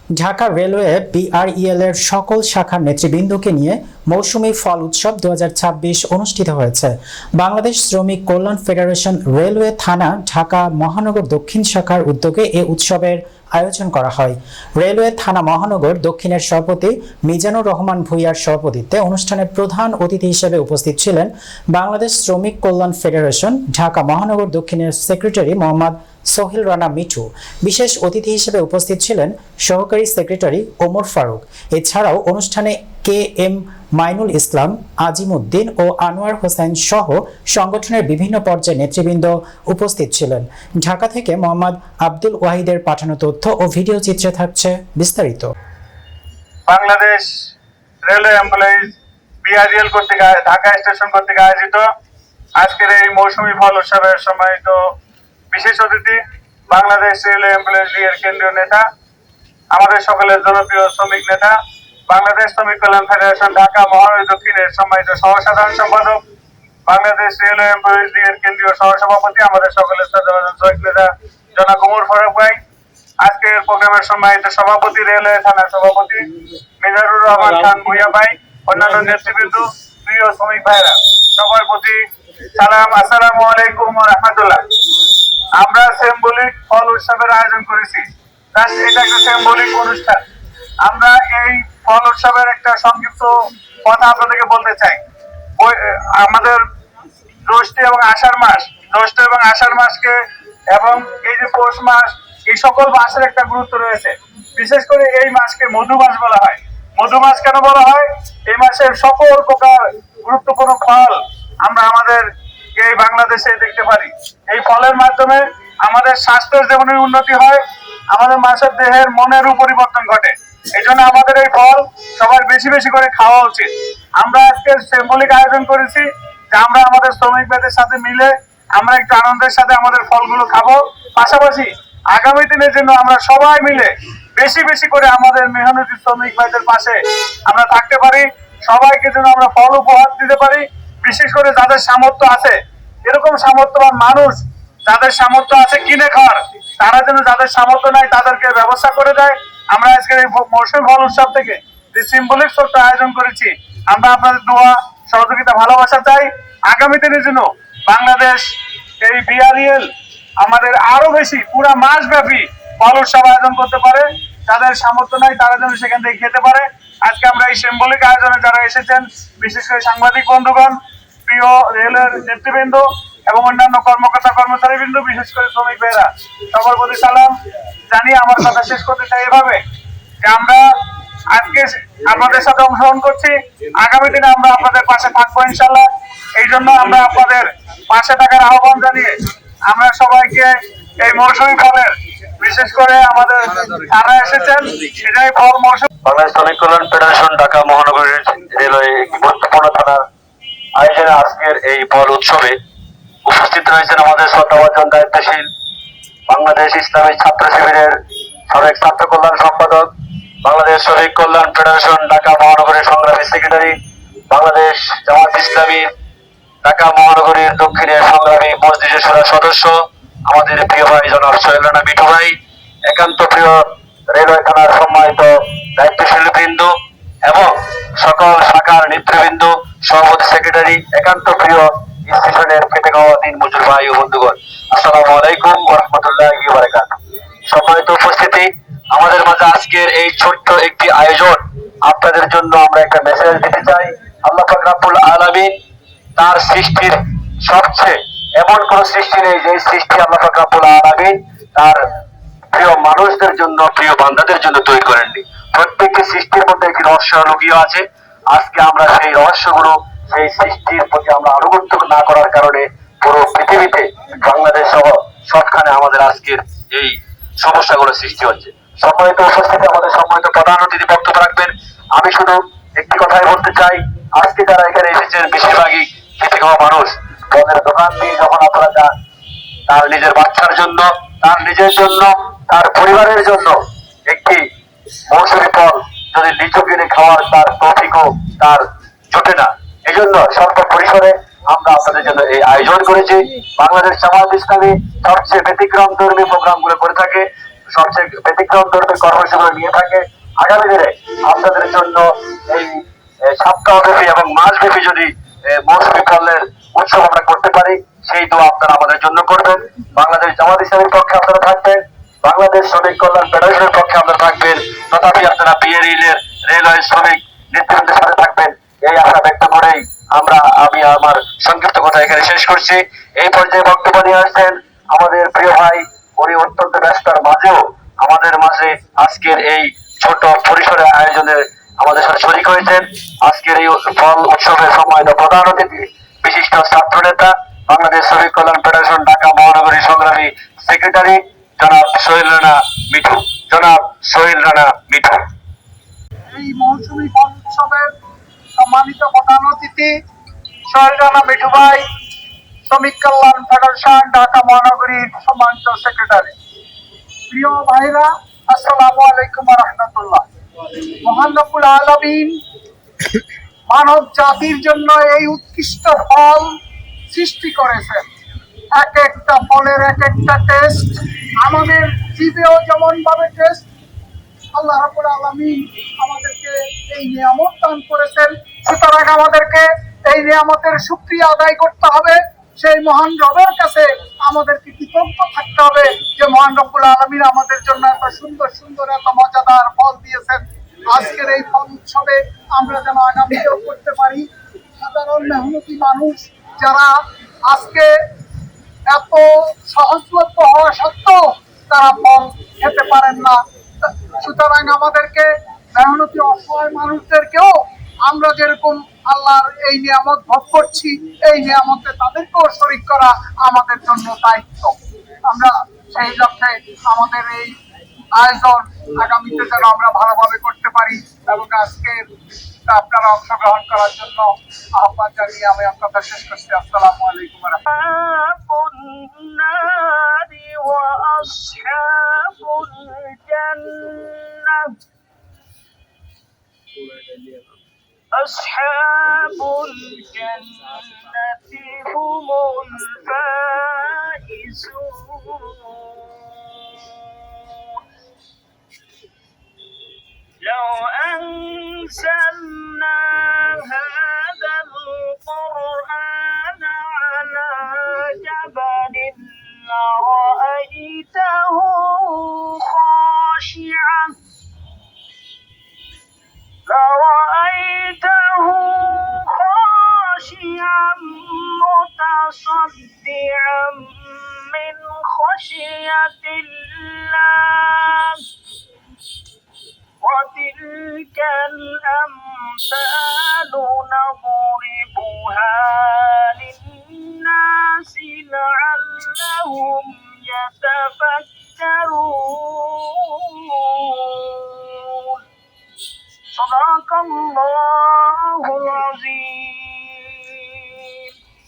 Dhaka railway বিআরইএল এর সকল শাখার নেতৃবৃন্দকে নিয়ে মৌসুমী ফল উৎসব 2026 অনুষ্ঠিত হয়েছে। বাংলাদেশ শ্রমিক কল্যাণ ফেডারেশন রেলওয়ে থানা ঢাকা মহানগর দক্ষিণ শাখার উদ্যোগে এ উৎসবের আয়োজন করা হয়। রেলওয়ে থানা মহানগর দক্ষিণের সভাপতি মিজানুর রহমান ভূঁইয়ার সভাপতিত্বে অনুষ্ঠানে প্রধান অতিথি হিসেবে উপস্থিত ছিলেন বাংলাদেশ শ্রমিক কল্যাণ ফেডারেশন ঢাকা মহানগর দক্ষিণের সেক্রেটারি মোহাম্মদ সোহেল রানা মিঠু। বিশেষ অতিথি হিসেবে উপস্থিত ছিলেন সহকারী সেক্রেটারি ওমর ফারুক। এছাড়াও অনুষ্ঠানে KM মাইনুল ইসলাম, আজিমউদ্দিন ও আনোয়ার হোসেন সহ সংগঠনের বিভিন্ন পর্যায়ের নেতৃবৃন্দ উপস্থিত ছিলেন। ঢাকা থেকে মোহাম্মদ আব্দুল ওয়াহিদের পাঠানো তথ্য ও ভিডিও চিত্রে থাকছে বিস্তারিত। বাংলাদেশ রেলওয়ে এমপ্লয়িজ বিআরইএল কর্তৃক ঢাকা স্টেশন কর্তৃক আয়োজিত আজকের এই মৌসুমী ফল উৎসবের সময় তো বিশেষ অতিথি বাংলাদেশ রেলওয়ে এমপ্লয়িজ এর কেন্দ্রীয় নেতা, আমাদের সকলের জনপ্রিয় শ্রমিক নেতা, বাংলাদেশ শ্রমিক কল্যাণ ফেডারেশন ঢাকা মহানগর দক্ষিণের সম্মানিত সহসাধারণ সম্পাদক, বাংলাদেশ রেলওয়ে এমপ্লয়িজ এর কেন্দ্রীয় সহসভাপতি, আমাদের সকলের শ্রদ্ধাভাজন শহীদ নেতা জনাব ওমর ফারুক ভাই, আজকের প্রোগ্রামের সম্মানিত সভাপতি রেলওয়ে থানার সভাপতি মিজানুর রহমান খান ভূঁইয়া ভাই, অন্যান্য নেতৃবৃন্দ, প্রিয় শ্রমিক ভাইরা, সবার প্রতি সালাম, আসসালামু আলাইকুম ওয়া রাহমাতুল্লাহ। আমরা সিম্বলিক ফল উৎসবের আয়োজন করেছি। এটা একটা সিম্বলিক অনুষ্ঠান। আমরা এই ফল উৎসবের একটা সংক্ষিপ্ত কথা আপনাদেরকে বলতে চাই। আমাদের জ্যৈষ্ঠ এবং আষাঢ় মাসকে এবং এই যে পৌষ মাস, এই সকল মাসের একটা গুরুত্ব রয়েছে। বিশেষ করে এই মাসকে মধু মাস বলা হয়। মধু মাস কেন বলা হয়? এই মাসের সকল প্রকার গুরুত্বপূর্ণ ফল আমরা আমাদের এই বাংলাদেশে দেখতে পারি। এই ফলের মাধ্যমে আমাদের স্বাস্থ্যের যেমন উন্নতি হয়, আমাদের মানুষের দেহের মনেরও পরিবর্তন ঘটে। এই জন্য আমাদের এই ফল সবার বেশি বেশি করে খাওয়া উচিত। আমরা আজকে সিম্বলিক আয়োজন করেছি যে আমরা আমাদের শ্রমিক ভাইদের সাথে মিলে আমরা একটু আনন্দের সাথে আমাদের ফলগুলো খাবো। পাশাপাশি আগামী দিনের জন্য আমরা সবাই মিলে বেশি বেশি করে আমাদের মেহনতি শ্রমিক ভাইদের পাশে আমরা থাকতে পারি। সবাইকে যেন আমরা ফল উপহার দিতে পারি। বিশেষ করে যাদের সামর্থ্য আছে, এরকম সামর্থ্যবান মানুষ যাদের সামর্থ্য আছে কিনে খাওয়ার, তারা যেন যাদের সামর্থ্য নাই তাদেরকে ব্যবস্থা করে দেয়। আমরা আজকের এই মৌসুমী ফল উৎসব থেকে যে সিম্বলিক শোটা আয়োজন করেছি, আমরা আপনাদের দোয়া, সহযোগিতা, ভালোবাসা চাই। আগামী দিনের জন্য বাংলাদেশ এই বিআরইএল আমাদের আরো বেশি পুরা মাস ব্যাপী ফল উৎসব আয়োজন করতে পারে। যাদের সামর্থ্য নাই তারা যেন সেখান থেকে খেতে পারে। আজকে আমরা এই সিম্বলিক আয়োজনে যারা এসেছেন, বিশেষ করে সাংবাদিক বন্ধুগণ, প্রিয় রেলের নেতৃবৃন্দ এবং অন্যান্য কর্মকর্তা কর্মচারীবৃন্দ, বিশেষ করে শ্রমিক ভাইরা, সবার প্রতি সালাম জানিয়ে আমার কথা শেষ করতে চাই এভাবে যে আমরা আজকে আপনাদের সাথে অংশগ্রহণ করছি। আগামী দিনে আমরা আপনাদের পাশে থাকবো ইনশাল্লাহ। এই জন্য আমরা আপনাদের পাশে থাকার আহ্বান জানিয়ে আমরা সবাইকে এই মৌসুমী ফলের, বিশেষ করে আমাদের যারা এসেছেন সেটাই ফল মৌসুম। বাংলাদেশ শ্রমিক কল্যাণ ফেডারেশন ঢাকা মহানগরের রেলওয়ে গুরুত্বপূর্ণ থানার আয়োজনে আজকের এই ফল উৎসবে উপস্থিত রয়েছেন আমাদের শ্রদ্ধাভাজন দায়িত্বশীল বাংলাদেশ ইসলামী ছাত্র শিবিরের সাবেক ছাত্র কল্যাণ সম্পাদক, বাংলাদেশ শ্রমিক কল্যাণ ফেডারেশন ঢাকা মহানগরের সংগ্রামী সেক্রেটারি, বাংলাদেশ জামাত ইসলামী ঢাকা মহানগরীর দক্ষিণের সংগ্রামী মজলিসের সুরা সদস্য আমাদের প্রিয় ভাই জনাব সোহেল রানা মিঠু ভাই, একান্ত প্রিয় রেলওয়ে থানার সম্মানিত দায়িত্বশীল বৃন্দ এবং সকল শাখার নেতৃবৃন্দ, সভাপতি, সেক্রেটারি, একান্ত প্রিয় স্টেশনের খেটে খাওয়া দিন মজুর ভাই ও বন্ধুগণ, আসসালামু আলাইকুম ওয়া রাহমাতুল্লাহি ওয়া বারাকাতুহু। সম্মানিত উপস্থিতি, আমাদের মাঝে আজকের এই ছোট্ট একটি আয়োজন আপনাদের জন্য আমরা একটা মেসেজ দিতে চাই। আল্লাহ পাক রব্বুল আলামিন তার সৃষ্টির সবচেয়ে এমন কোন সৃষ্টি নেই যে সৃষ্টি আল্লাহ পাক রব্বুল আলামিন তার প্রিয় মানুষদের জন্য, প্রিয় বান্দাদের জন্য তৈরি করেননি। প্রত্যেকটি সৃষ্টির মধ্যে একটি রহস্য লুকিয়ে আছে। আজকে আমরা সেই রহস্যগুলো, সেই সৃষ্টির প্রতি আমরা আনুগত্য না করার কারণে পুরো পৃথিবীতে বাংলাদেশ সহ সবখানে আমাদের আজকের এই সমস্যাগুলো সৃষ্টি হচ্ছে। সম্মানিত উপস্থিতি, আমাদের সম্মানিত প্রধান অতিথি বক্তব্য রাখবেন। আমি শুধু একটি কথাই বলতে চাই, আজকে যারা এখানে এসেছেন বেশিরভাগই খেতে খাওয়া মানুষ। পদের দোকান দিয়ে যখন আপনারা যান, তার নিজের বাচ্চার জন্য, তার নিজের জন্য, তার পরিবারের জন্য একটি মৌসুমী ফল যদি লিচু কিনে খাওয়ার তার তৌফিকও তার জোটে না। এই জন্য স্বল্প পরিসরে আমরা আপনাদের জন্য এই আয়োজন করেছি। বাংলাদেশ জামাত ইসলামী সবচেয়ে ব্যতিক্রম ধর্মী প্রোগ্রাম গুলো করে থাকে। সবচেয়ে ব্যতিক্রম ধর্মী কর্মসূচিগুলো নিয়ে থাকে। আগামী দিনে আপনাদের জন্য এই সপ্তাহব্যাপী এবং মাসব্যাপী যদি মৌসুমী ফলের উৎসব আমরা করতে পারি, সেই দোয়া আপনারা আমাদের জন্য করবেন। বাংলাদেশ জামাত ইসলামীর পক্ষে আপনারা থাকবেন, বাংলাদেশ শ্রমিক কল্যাণ ফেডারেশনের পক্ষে আপনারা থাকবেন, তথাপি আপনারা বিএডিএল রেলওয়ে শ্রমিক নেতৃবৃন্দের সাথে থাকবেন, এই আশা ব্যক্ত করেই আমি আমার সংক্ষিপ্ত কথা এখানে শেষ করছি। এই পর্যায়ে বক্তব্য নিয়ে আসছেন আমাদের প্রিয় ভাই, উনি অত্যন্ত ব্যস্ততার মাঝেও আমাদের মাঝে আজকের এই ছোট পরিসরে আয়োজনের আমাদের সাথে শরীক হয়েছেন। আজকের এই ফল উৎসবের সম্মানিত প্রধান অতিথি বিশিষ্ট ছাত্র নেতা, বাংলাদেশ শ্রমিক কল্যাণ ফেডারেশন ঢাকা মহানগরী সংগ্রামী সেক্রেটারি জনাব সোহেল রানা মিঠু। জনাব সোহেল রানা মিঠু। এই মৌসুমী ফল উৎসবের সম্মানিত প্রধান অতিথি সোহেল রানা মিঠু ভাই, শ্রমিক কল্যাণ ফেডারেশন ঢাকা মহানগরীর সম্মানিত সেক্রেটারি। প্রিয় ভাইরা, আসসালামু আলাইকুম ওয়া রাহমাতুল্লাহ। মহান রব্বুল আলামিন মানব জাতির জন্য এই উৎকৃষ্ট ফল সৃষ্টি করেছেন। এক একটা ফলের এক একটা টেস্ট, আমাদের জিভেও যেমন ভাবে টেস্ট, আল্লাহ রাব্বুল আলামিন আমাদেরকে এই নিয়ামত দান করেছেন। সুতরাং আমাদেরকে এই নিয়ামতের শুকরিয়া আদায় করতে হবে। সেই মহান রবের কাছে আমাদেরকে কৃতজ্ঞ থাকতে হবে যে মহান রব্বুল আলামিন আমাদের জন্য এত সুন্দর সুন্দর এত মজাদার ফল দিয়েছেন। আজকের এই ফল উৎসবে আমরা যেন আগামীতেও করতে পারি। সাধারণ মেহনতি মানুষ যারা আজকে এত সহজলভ্য হওয়া সত্ত্বেও তারা ফল খেতে পারেন না, সুতরাং আমাদেরকে মেহনতি অসহায় মানুষদেরকেও আমরা যেরকম আল্লাহর এই নিয়ামত ভোগ করছি, এই নিয়ামতে তাদেরকেও শরীক করা আমাদের জন্য দায়িত্ব। আমরা সেই লক্ষ্যে আমাদের এই আয়োজন আগামীতে যেন আমরা ভালোভাবে করতে পারি এবং আজকে আপনারা অংশগ্রহণ করার জন্য আহ্বান জানিয়ে আমি আপনাদের শেষ করছি। আসসালামু আলাইকুম ওয়া রাহমাতুল্লাহ। أصحاب الجنة هم الفائزون. لو أنزلنا هذا القرآن على جبل لرأيته خاشعا متصدعا من خشية الله. وتلك الأمثال نضربها للناس لعلهم يتفكرون. صدق الله العظيم.